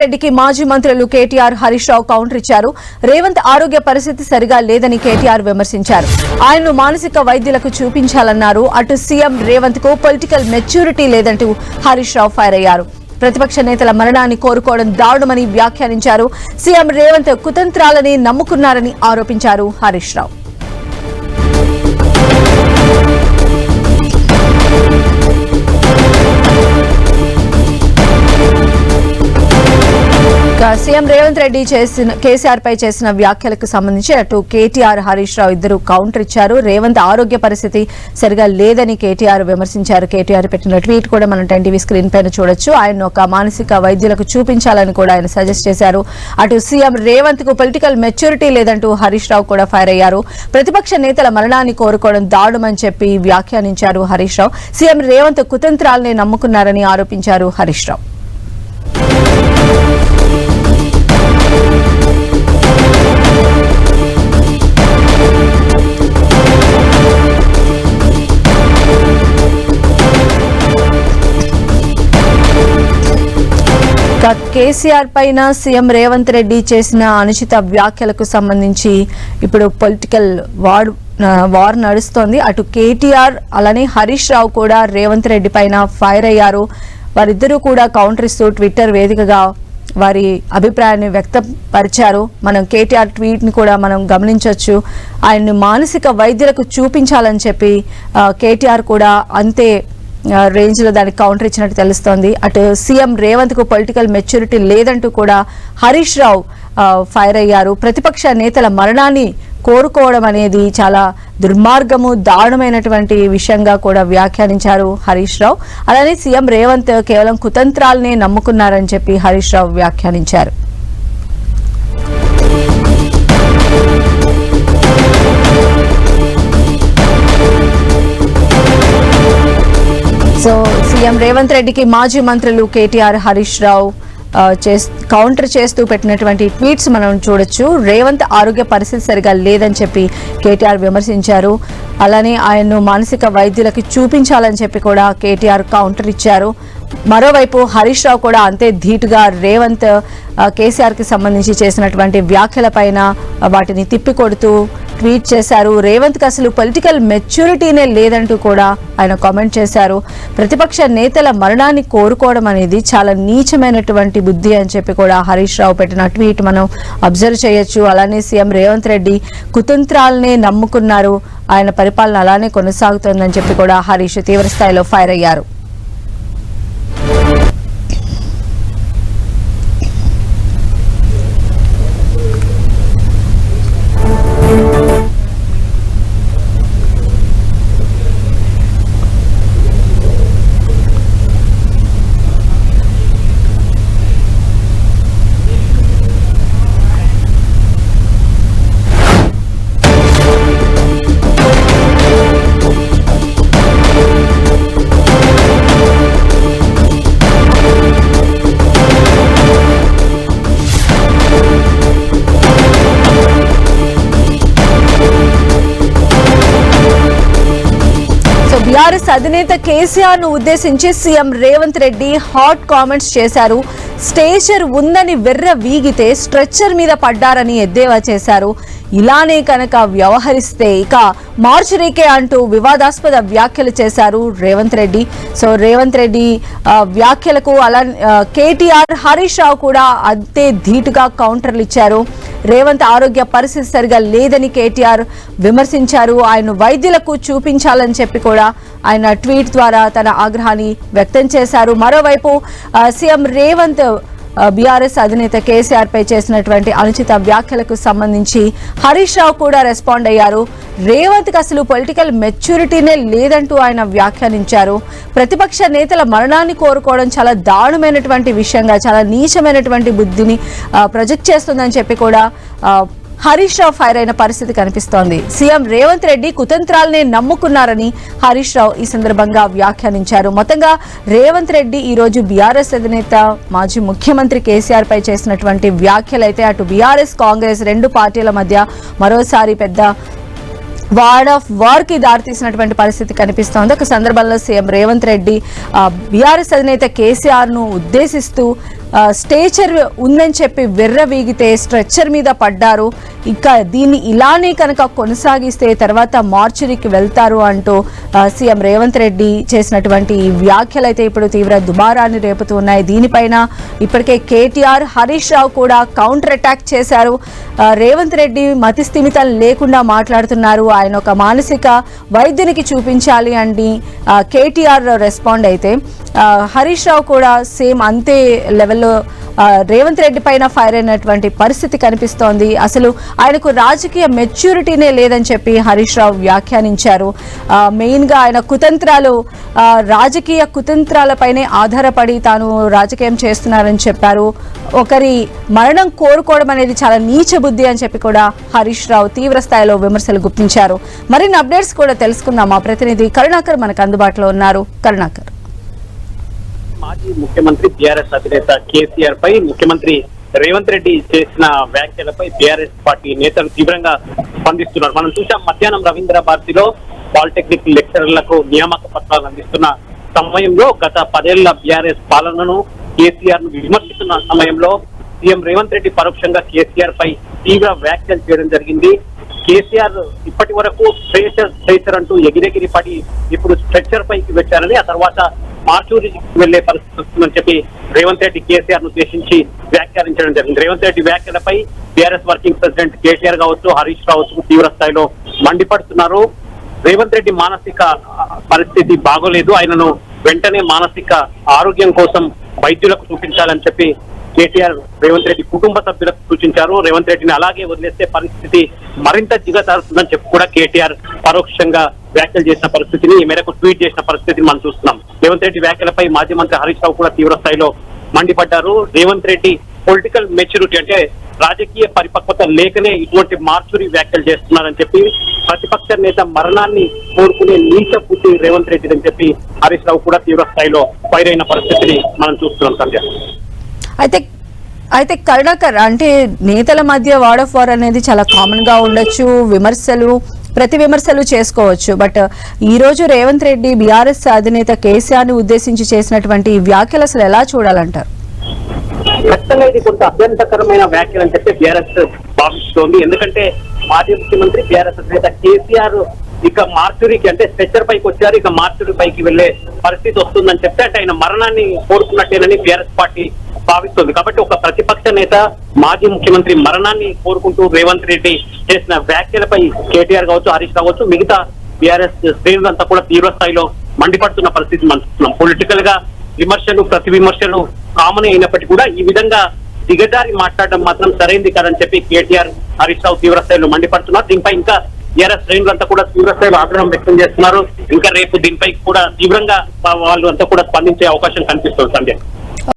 రెడ్డికి మాజీ మంత్రులు కేటీఆర్ హరీష్ రావు కౌంటర్ ఇచ్చారు. రేవంత్ ఆరోగ్య పరిస్థితి సరిగా లేదని కేటీఆర్ విమర్శించారు. ఆయన్ను మానసిక వైద్యులకు చూపించాలన్నారు. అటు సీఎం రేవంత్ కు పొలిటికల్ మెచ్యూరిటీ లేదంటూ హరీష్ రావు ఫైర్ అయ్యారు. ప్రతిపక్ష నేతల మరణాన్ని కోరుకోవడం దారుణమని వ్యాఖ్యానించారు. సీఎం రేవంత్ కుతంత్రాలని నమ్ముకున్నారని ఆరోపించారు హరీష్ రావు. సీఎం రేవంత్ రెడ్డి కేసీఆర్ పై చేసిన వ్యాఖ్యలకు సంబంధించి అటు కేటీఆర్ హరీష్ రావు ఇద్దరు కౌంటర్ ఇచ్చారు. రేవంత్ ఆరోగ్య పరిస్థితి సరిగా లేదని కేటీఆర్ విమర్శించారు. కేటీఆర్ పెట్టిన ట్వీట్ కూడా మనం 10 టీవీ స్క్రీన్ పైన చూడొచ్చు. ఆయన ఒక మానసిక వైద్యులకు చూపించాలని కూడా ఆయన సజెస్ట్ చేశారు. అటు సీఎం రేవంత్ కు పొలిటికల్ మెచ్యూరిటీ లేదంటూ హరీష్ రావు కూడా ఫైర్ అయ్యారు. ప్రతిపక్ష నేతల మరణాన్ని కోరుకోవడం దారుణమని చెప్పి వ్యాఖ్యానించారు హరీష్ రావు. సీఎం రేవంత్ కుతంత్రాలనే నమ్ముకున్నారని ఆరోపించారు హరీష్ రావు. కేసీఆర్ పైన సీఎం రేవంత్ రెడ్డి చేసిన అనుచిత వ్యాఖ్యలకు సంబంధించి ఇప్పుడు పొలిటికల్ వార్ నడుస్తోంది. అటు కేటీఆర్ అలానే హరీష్ రావు కూడా రేవంత్ రెడ్డి పైన ఫైర్ అయ్యారు. వారిద్దరూ కూడా కౌంటర్ ఇస్తూ ట్విట్టర్ వేదికగా వారి అభిప్రాయాన్ని వ్యక్తపరిచారు. మనం కేటీఆర్ ట్వీట్ ని కూడా మనం గమనించవచ్చు. ఆయన్ని మానసిక వైద్యులకు చూపించాలని చెప్పి కేటీఆర్ కూడా అంతే రేంజ్ లో దానికి కౌంటర్ ఇచ్చినట్టు తెలుస్తోంది. అటు సీఎం రేవంత్ కు పొలిటికల్ మెచ్యూరిటీ లేదంటూ కూడా హరీష్ రావు ఫైర్ అయ్యారు. ప్రతిపక్ష నేతల మరణాన్ని కోరుకోవడం అనేది చాలా దుర్మార్గము, దారుణమైనటువంటి విషయంగా కూడా వ్యాఖ్యానించారు హరీష్ రావు. అలానే సీఎం రేవంత్ కేవలం కుతంత్రాలనే నమ్ముకున్నారని చెప్పి హరీష్ రావు వ్యాఖ్యానించారు. సో సీఎం రేవంత్ రెడ్డికి మాజీ మంత్రులు కేటీఆర్ హరీష్ రావు కౌంటర్ చేస్తూ పెట్టినటువంటి ట్వీట్స్ మనం చూడొచ్చు. రేవంత్ ఆరోగ్య పరిస్థితి సరిగా లేదని చెప్పి కేటీఆర్ విమర్శించారు. అలానే ఆయన్ను మానసిక వైద్యులకు చూపించాలని చెప్పి కూడా కేటీఆర్ కౌంటర్ ఇచ్చారు. మరోవైపు హరీష్ రావు కూడా అంతే ధీటుగా రేవంత్ కేసీఆర్ కి సంబంధించి చేసినటువంటి వ్యాఖ్యలపైన వాటిని తిప్పికొడుతూ ట్వీట్ చేశారు. రేవంత్ కి అసలు పొలిటికల్ మెచ్యూరిటీనే లేదంటూ కూడా ఆయన కామెంట్ చేశారు. ప్రతిపక్ష నేతల మరణాన్ని కోరుకోవడం అనేది చాలా నీచమైనటువంటి బుద్ధి అని చెప్పి కూడా హరీష్ రావు పెట్టిన ట్వీట్ మనం అబ్జర్వ్ చేయొచ్చు. అలానే సీఎం రేవంత్ రెడ్డి కుతంత్రాలనే నమ్ముకున్నారు, ఆయన పరిపాలన అలానే కొనసాగుతోందని చెప్పి కూడా హరీష్ తీవ్రస్థాయిలో ఫైర్ అయ్యారు. బీఆర్ఎస్ అధినేత కేసీఆర్ ను ఉద్దేశించి CM Revanth Reddy hot comments చేశారు. స్టేచర్ ఉందని వెర్ర వీగితే స్ట్రెచ్చర్ మీద పడ్డారని ఎద్దేవా చేశారు. ఇలానే కనుక వ్యవహరిస్తే ఇక మార్చురీకే అంటూ వివాదాస్పద వ్యాఖ్యలు చేశారు రేవంత్ రెడ్డి. సో రేవంత్ రెడ్డి వ్యాఖ్యలకు అలా కేటీఆర్ హరీష్ రావు కూడా అంతే ధీటుగా కౌంటర్లు ఇచ్చారు. రేవంత్ ఆరోగ్య పరిస్థితి సరిగా లేదని కేటీఆర్ విమర్శించారు. ఆయన వైద్యులకు చూపించాలని చెప్పి కూడా ఆయన ట్వీట్ ద్వారా తన ఆగ్రహాన్ని వ్యక్తం చేశారు. మరోవైపు సీఎం రేవంత్ బీఆర్ఎస్ అధినేత కేసీఆర్ పై చేసినటువంటి అనుచిత వ్యాఖ్యలకు సంబంధించి హరీష్ రావు కూడా రెస్పాండ్ అయ్యారు. రేవంత్ కి అసలు పొలిటికల్ మెచ్యూరిటీనే లేదంటూ ఆయన వ్యాఖ్యానించారు. ప్రతిపక్ష నేతల మరణాన్ని కోరుకోవడం చాలా దారుణమైనటువంటి విషయంగా, చాలా నీచమైనటువంటి బుద్ధిని ప్రొజెక్ట్ చేస్తుందని చెప్పి కూడా హరీష్ రావు ఫైర్ అయిన పరిస్థితి కనిపిస్తోంది. సీఎం రేవంత్ రెడ్డి కుతంత్రాలనే నమ్ముకున్నారని హరీష్ రావు ఈ సందర్భంగా వ్యాఖ్యానించారు. మొత్తంగా రేవంత్ రెడ్డి ఈ రోజు బీఆర్ఎస్ అధినేత మాజీ ముఖ్యమంత్రి కేసీఆర్ పై చేసినటువంటి వ్యాఖ్యలైతే అటు బీఆర్ఎస్ కాంగ్రెస్ రెండు పార్టీల మధ్య మరోసారి పెద్ద వార్ కి దారితీసినటువంటి పరిస్థితి కనిపిస్తోంది. ఒక సందర్భంలో సీఎం రేవంత్ రెడ్డి బీఆర్ఎస్ అధినేత కేసీఆర్ ను ఉద్దేశిస్తూ స్టేచర్ ఉందని చెప్పి విర్రవీగితే స్ట్రెచ్చర్ మీద పడ్డారు. ఇంకా దీన్ని ఇలానే కనుక కొనసాగిస్తే తర్వాత మార్చురీకి వెళ్తారు అంటూ సీఎం రేవంత్ రెడ్డి చేసినటువంటి ఈ వ్యాఖ్యలు అయితే ఇప్పుడు తీవ్ర దుమారాన్ని రేపుతూ ఉన్నాయి. దీనిపైన ఇప్పటికే కేటీఆర్, హరీష్ రావు కూడా కౌంటర్ అటాక్ చేశారు. రేవంత్ రెడ్డి మతి స్థిమితం లేకుండా మాట్లాడుతున్నారు, ఆయన ఒక మానసిక వైద్యునికి చూపించాలి అని కేటీఆర్ రెస్పాండ్ అయితే హరీష్ రావు కూడా సేమ్ అంతే లెవెల్లో రేవంత్ రెడ్డి పైన ఫైర్ అయినటువంటి పరిస్థితి కనిపిస్తోంది. అసలు ఆయనకు రాజకీయ మెచ్యూరిటీనే లేదని చెప్పి హరీష్ రావు వ్యాఖ్యానించారు. మెయిన్గా ఆయన కుతంత్రాలు, రాజకీయ కుతంత్రాలపైనే ఆధారపడి తాను రాజకీయం చేస్తున్నారని చెప్పారు. ఒకరి మరణం కోరుకోవడం అనేది చాలా నీచ బుద్ధి అని చెప్పి కూడా హరీష్ రావు తీవ్ర స్థాయిలో విమర్శలు గుప్పించారు. మరిన్ని అప్డేట్స్ కూడా తెలుసుకుందాం. మా ప్రతినిధి కరుణాకర్ మనకు అందుబాటులో ఉన్నారు. కరుణాకర్, మాజీ ముఖ్యమంత్రి బీఆర్ఎస్ అధినేత కేసీఆర్ పై ముఖ్యమంత్రి రేవంత్ రెడ్డి చేసిన వ్యాఖ్యలపై బీఆర్ఎస్ పార్టీ నేతలు తీవ్రంగా స్పందిస్తున్నారు. మనం చూసాం, మధ్యాహ్నం రవీంద్ర భారతిలో పాలిటెక్నిక్ లెక్చరర్లకు నియామక పత్రాలు అందిస్తున్న సమయంలో గత 10 ఏళ్ల బీఆర్ఎస్ పాలనను కేసీఆర్ ను విమర్శిస్తున్న సమయంలో సీఎం రేవంత్ రెడ్డి పరోక్షంగా కేసీఆర్ పై తీవ్ర వ్యాఖ్యలు చేయడం జరిగింది. కేసీఆర్ ఇప్పటి వరకు స్ట్రెచర్ అంటూ ఎగిరెగిరి పడి ఇప్పుడు స్ట్రెచర్ పైకి వచ్చారని, ఆ తర్వాత మార్చూరికి వెళ్లే పరిస్థితి వస్తుందని చెప్పి రేవంత్ రెడ్డి కేసీఆర్ ను ఉద్దేశించి వ్యాఖ్యానించడం జరిగింది. రేవంత్ రెడ్డి వ్యాఖ్యలపై బీఆర్ఎస్ వర్కింగ్ ప్రెసిడెంట్ కేటీఆర్ కావచ్చు, హరీష్ రావు తీవ్ర స్థాయిలో మండిపడుతున్నారు. రేవంత్ రెడ్డి మానసిక పరిస్థితి బాగోలేదు, ఆయనను వెంటనే మానసిక ఆరోగ్యం కోసం వైద్యులకు చూపించాలని చెప్పి కేటీఆర్ రేవంత్ రెడ్డి కుటుంబ సభ్యులకు సూచించారు. రేవంత్ రెడ్డిని అలాగే వదిలేస్తే పరిస్థితి మరింత దిగజారుతుందని చెప్పి కూడా కేటీఆర్ పరోక్షంగా వ్యాఖ్యలు చేసిన పరిస్థితిని, ఈ మేరకు ట్వీట్ చేసిన పరిస్థితిని మనం చూస్తున్నాం. రేవంత్ రెడ్డి వ్యాఖ్యలపై మాజీ మంత్రి హరీష్ రావు కూడా తీవ్ర స్థాయిలో మండిపడ్డారు. రేవంత్ రెడ్డి పొలిటికల్ మెచ్యూరిటీ అంటే రాజకీయ పరిపక్వత లేకనే ఇటువంటి మార్చురీ వ్యాఖ్యలు చేస్తున్నారని చెప్పి, ప్రతిపక్ష నేత మరణాన్ని కోరుకునే నీచ బుద్ధి రేవంత్ రెడ్డి అని చెప్పి హరీష్ రావు కూడా తీవ్ర స్థాయిలో ఫైర్ అయిన పరిస్థితిని మనం చూస్తున్నాం. సంధ్య, అయితే కరుణాకర్, అంటే నేతల మధ్య వార్డ్ ఆఫ్ వార్ అనేది చాలా కామన్ గా ఉండొచ్చు, ప్రతి విమర్శలు చేసుకోవచ్చు. బట్ ఈ రోజు రేవంత్ రెడ్డి బీఆర్ఎస్ అధినేత కేసీఆర్ ని ఉద్దేశించి చేసినటువంటి వ్యాఖ్యలు అసలు ఎలా చూడాలంటారు? ఖచ్చితంగా ఇది కొంత అభ్యంతరకరమైన వ్యాఖ్యలు అని చెప్పి బీఆర్ఎస్ భావిస్తోంది. ఎందుకంటే మాజీ ముఖ్యమంత్రి బీఆర్ఎస్ అధినేత కేసీఆర్ ఇక మార్చురీకి అంటే స్ట్రెచర్ పైకి వచ్చారు, ఇక మార్చురీ పైకి వెళ్లే పరిస్థితి వస్తుందని చెప్తే అంటే ఆయన మరణాన్ని కోరుకున్నట్టేనని బీఆర్ఎస్ పార్టీ భావిస్తుంది. కాబట్టి ఒక ప్రతిపక్ష నేత మాజీ ముఖ్యమంత్రి మరణాన్ని కోరుకుంటూ రేవంత్ రెడ్డి చేసిన వ్యాఖ్యలపై కేటీఆర్ కావచ్చు, హరీష్ కావచ్చు, మిగతా బీఆర్ఎస్ శ్రేణులంతా కూడా తీవ్ర స్థాయిలో మండిపడుతున్న పరిస్థితి మనం చూస్తున్నాం. పొలిటికల్ గా విమర్శలు, ప్రతి విమర్శలు కామన్ అయినప్పటికీ కూడా ఈ విధంగా దిగజారి మాట్లాడడం మాత్రం సరైంది కాదని చెప్పి కేటీఆర్, హరీష్ రావు తీవ్ర స్థాయిలో మండిపడుతున్నారు. దీనిపై ఇంకా టీఆర్ఎస్ శ్రేణులంతా కూడా తీవ్ర స్థాయిలో ఆగ్రహం వ్యక్తం చేస్తున్నారు. ఇంకా రేపు దీనిపై కూడా తీవ్రంగా వాళ్ళు అంతా కూడా స్పందించే అవకాశం కనిపిస్తుంది. సంజయ్.